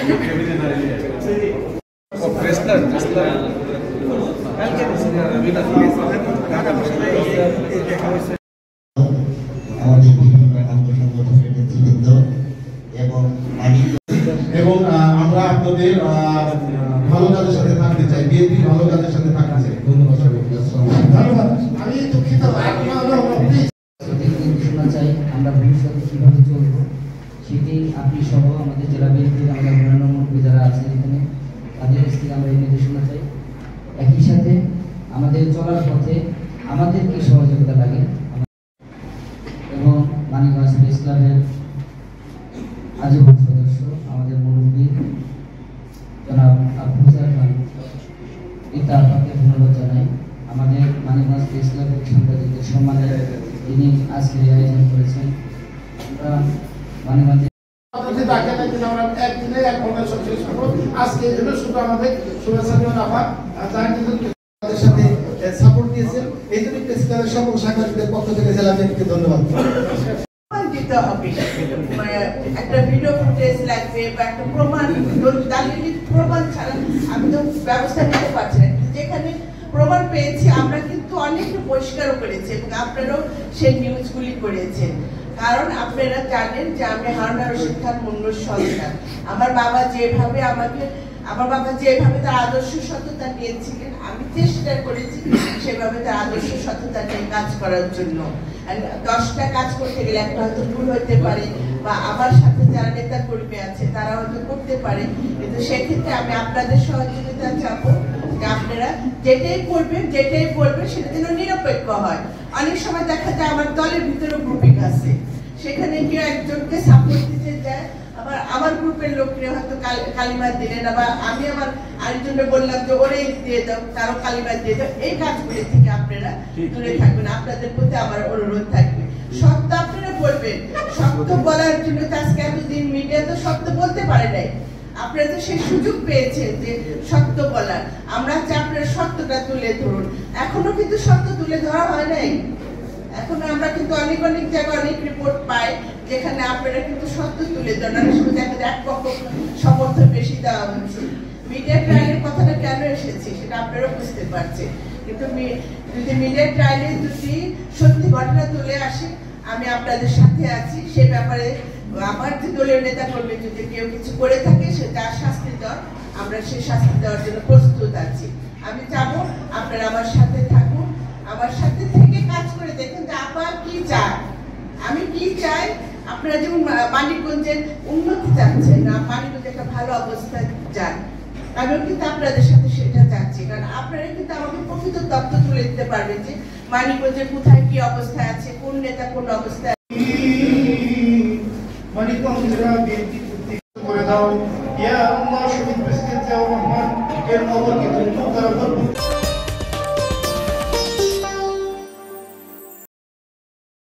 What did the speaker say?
এবং আমরা আপনাদের ভালো কাজের সাথে থাকতে চাই, বিএনপি ভালো কাজের সাথে থাকতে চাই। ধন্যবাদ। আমি দুঃখিত, শোনা চাই আমরা ভবিষ্যতে কীভাবে চলবো সেটি আপনি সহ আমাদের জেলা বিএনপির আমাদের অন্যান্য মন্ত্রী যারা আছেন এখানে তাদের কাছ থেকে আমরা এই নির্দেশনা চাই। একই সাথে আমাদের চলার পথে আমাদের কি সহযোগিতা লাগে এবং মানিকগঞ্জ প্রেস ক্লাবের আজীবন সদস্য আমাদের মুরব্বী জনাব আফরোজা খান পিতা আপাকে ধন্যবাদ জানাই। আমাদের মানিকগঞ্জ প্রেস ক্লাবের সাংবাদিকদের সম্মানে তিনি আজকে আয়োজন করেছেন। আমরা মানিকগঞ্জে আজকে শুধু আমাদের শুভেচ্ছা সাথে সাপোর্ট দিয়েছেন, এই জন্য প্রেস ক্লাবের সকল সাংবাদিকদের পক্ষ থেকে জেলা বিএনপিকে ধন্যবাদ। দিতে হবে, একটা ভিডিও ফুটেজ লাগবে বা একটা প্রমাণ, দালিলিক প্রমাণ ছাড়া আমি তো ব্যবস্থা নিতে পারছি না। যেখানে প্রমাণ পেয়েছি আমরা কিন্তু অনেক পরিষ্কারও করেছি এবং আপনারাও সেই নিউজগুলি করেছেন। কারণ আপনারা জানেন যে আমি হারুনা রশিদ খান মুন্নুর সন্তান। আমার বাবা যেভাবে তার আদর্শ সততা নিয়েছিলেন, আমি চেষ্টা করেছি সেভাবে তার আদর্শ সততা নিয়ে কাজ করার জন্য। 10টা কাজ করতে গেলে একটা হয়তো ভুল হইতে পারে বা আমার সাথে যারা নেতা কর্মী আছে তারা হয়তো করতে পারে, কিন্তু সেক্ষেত্রে আমি আপনাদের সহযোগিতা চাবো যে আপনারা যেটাই বলবেন সেটা যেন নিরপেক্ষ হয়। অনেক সময় দেখা যায় আমার দলের ভিতরে গ্রুপিং আছে, সেখানে কেউ একজনকে সাপোর্ট দিতে যায়, আবার আমার গ্রুপের লোকরা হয়তো কালিমা দিলেন, আবার আমি আমার আরেকজনকে বললাম যে ওরে দিয়ে দাও, তারও কালিমা দিয়ে দাও। এই কাজগুলি থেকে আপনারা দূরে থাকবেন, আপনাদের প্রতি আমার অনুরোধ থাকবে। সত্য আপনারা বলবেন, সত্য বলার জন্য তো আজকে এতদিন মিডিয়া তো সত্য বলতে পারে নাই, আপনারা তো সেই সুযোগ পেয়েছেন যে সত্য বলার। আমরা চাই আপনারা সত্যটা তুলে ধরুন। এখনো কিন্তু সত্য তুলে ধরা হয় নাই, এখন আমরা কিন্তু অনেক জায়গায় অনেক রিপোর্ট পাই যেখানে আপনারা কিন্তু সত্য তুলে ধরেন। অনেক সময় দেখা যায় এক পক্ষ সমর্থন বেশি দেওয়া হচ্ছে। মিডিয়া ট্রায়ালের কথাটা কেন এসেছে সেটা আপনারা বুঝতে পারছেন, কিন্তু যদি মিডিয়া ট্রায়ালে যদি সত্যি ঘটনা তুলে আসে আমি আপনাদের সাথে আছি। সে ব্যাপারে আমার যে দলীয় নেতা কর্মী যদি কেউ কিছু করে থাকে সে তার শাস্তি দেওয়ার, আমরা সেই শাস্তি দেওয়ার জন্য প্রস্তুত আছি। আমি চাবো আপনারা আমার সাথে থাকুন, আমার সাথে থেকে কাজ করে দেখুন যে আপা কি চায়, আমি কি চাই। আপনারা যেমন মানিকগঞ্জের উন্নতি চাচ্ছেন না, মানিকগঞ্জে একটা ভালো অবস্থায় যান, আমিও কিন্তু আপনাদের সাথে সেটা চাচ্ছি। কারণ আপনারা কিন্তু আমাকে প্রকৃত তথ্য তুলে দিতে পারবেন যে মানিকগঞ্জে কোথায় কি অবস্থায় আছে, কোন নেতা কোন অবস্থায়। মানিকগঞ্জেরা বিএনপি করে দাও ইয়া আল্লাহ, শহীদ প্রেসিডেন্ট জিয়াউর রহমান এর কবরকে তুমি